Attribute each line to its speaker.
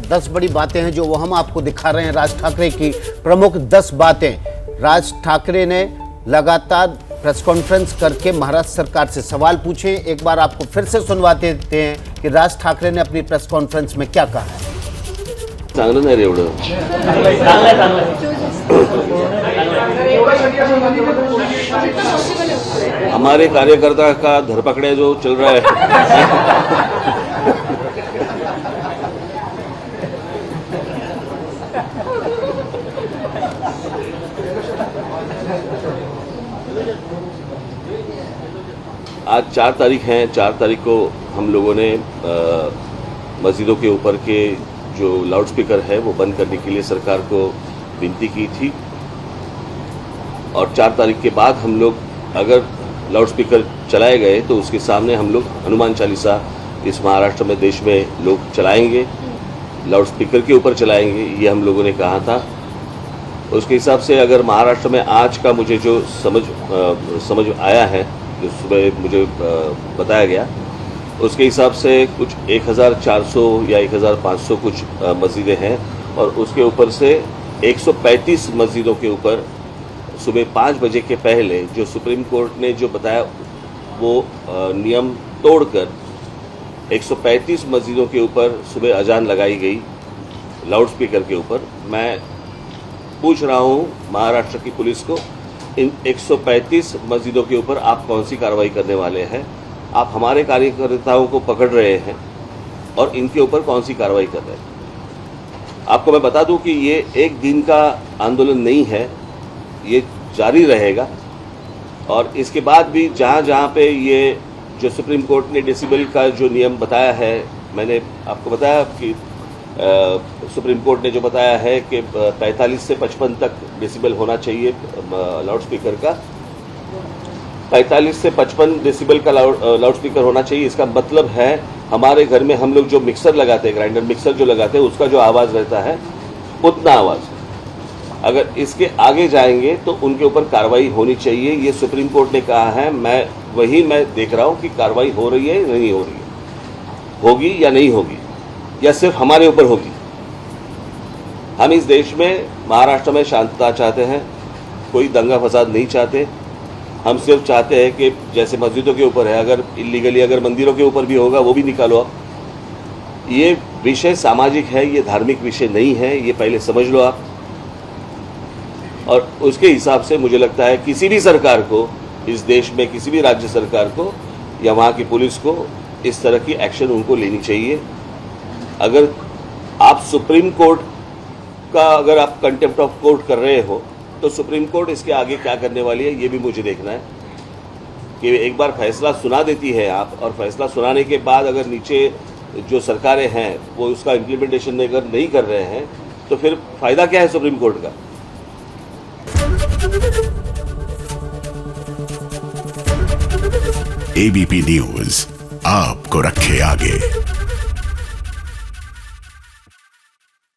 Speaker 1: 10 बड़ी बातें हैं जो वो हम आपको दिखा रहे हैं। राज ठाकरे की प्रमुख 10 बातें। राज ठाकरे ने लगातार प्रेस कॉन्फ्रेंस करके महाराष्ट्र सरकार से सवाल पूछे। एक बार आपको फिर से सुनवाते देते हैं कि राज ठाकरे ने अपनी प्रेस कॉन्फ्रेंस में क्या कहा है।
Speaker 2: चांगलं नाही रे एवढं। हमारे कार्यकर्ता का धरपकड़े जो चल रहा है आज 4 तारीख है। 4 तारीख को हम लोगों ने मस्जिदों के ऊपर के जो लाउडस्पीकर है वो बंद करने के लिए सरकार को विनती की थी और 4 तारीख के बाद हम लोग अगर लाउडस्पीकर चलाए गए तो उसके सामने हम लोग हनुमान चालीसा इस महाराष्ट्र में देश में लोग चलाएंगे, लाउडस्पीकर के ऊपर चलाएंगे, ये हम लोगों ने कहा था। उसके हिसाब से अगर महाराष्ट्र में आज का मुझे जो समझ आया है, जो सुबह मुझे बताया गया, उसके हिसाब से कुछ 1400 या 1500 कुछ मस्जिदें हैं और उसके ऊपर से 135 मस्जिदों के ऊपर सुबह 5 बजे के पहले जो सुप्रीम कोर्ट ने जो बताया वो नियम तोड़कर 135 मस्जिदों के ऊपर सुबह अजान लगाई गई लाउडस्पीकर के ऊपर। मैं पूछ रहा हूँ महाराष्ट्र की पुलिस को, इन 135 मस्जिदों के ऊपर आप कौन सी कार्रवाई करने वाले हैं? आप हमारे कार्यकर्ताओं को पकड़ रहे हैं और इनके ऊपर कौन सी कार्रवाई कर रहे हैं? आपको मैं बता दूं कि ये एक दिन का आंदोलन नहीं है, ये जारी रहेगा और इसके बाद भी जहां जहां पे ये जो सुप्रीम कोर्ट ने डेसिबल का जो नियम बताया है, मैंने आपको बताया कि सुप्रीम कोर्ट ने जो बताया है कि 45 से 55 तक डेसिबल होना चाहिए लाउडस्पीकर का। 45 से 55 डेसिबल का लाउडस्पीकर होना चाहिए। इसका मतलब है हमारे घर में हम लोग जो मिक्सर लगाते हैं, ग्राइंडर मिक्सर जो लगाते हैं, उसका जो आवाज़ रहता है उतना आवाज़। अगर इसके आगे जाएंगे तो उनके ऊपर कार्रवाई होनी चाहिए, ये सुप्रीम कोर्ट ने कहा है। मैं देख रहा हूँ कि कार्रवाई हो रही है या नहीं हो रही है, होगी या नहीं होगी, या सिर्फ हमारे ऊपर होगी। हम इस देश में महाराष्ट्र में शांतता चाहते हैं, कोई दंगा फसाद नहीं चाहते। हम सिर्फ चाहते हैं कि जैसे मस्जिदों के ऊपर है, अगर इलीगली अगर मंदिरों के ऊपर भी होगा वो भी निकालो आप। ये विषय सामाजिक है, ये धार्मिक विषय नहीं है, ये पहले समझ लो आप। और उसके हिसाब से मुझे लगता है किसी भी सरकार को इस देश में, किसी भी राज्य सरकार को या वहाँ की पुलिस को इस तरह की एक्शन उनको लेनी चाहिए। अगर आप सुप्रीम कोर्ट का अगर आप कंटेम्प्ट ऑफ कोर्ट कर रहे हो तो सुप्रीम कोर्ट इसके आगे क्या करने वाली है ये भी मुझे देखना है। कि एक बार फैसला सुना देती है आप, और फैसला सुनाने के बाद अगर नीचे जो सरकारें हैं वो उसका इम्प्लीमेंटेशन अगर नहीं कर रहे हैं तो फिर फायदा क्या है सुप्रीम कोर्ट का?
Speaker 3: एबीपी न्यूज आपको रखे आगे।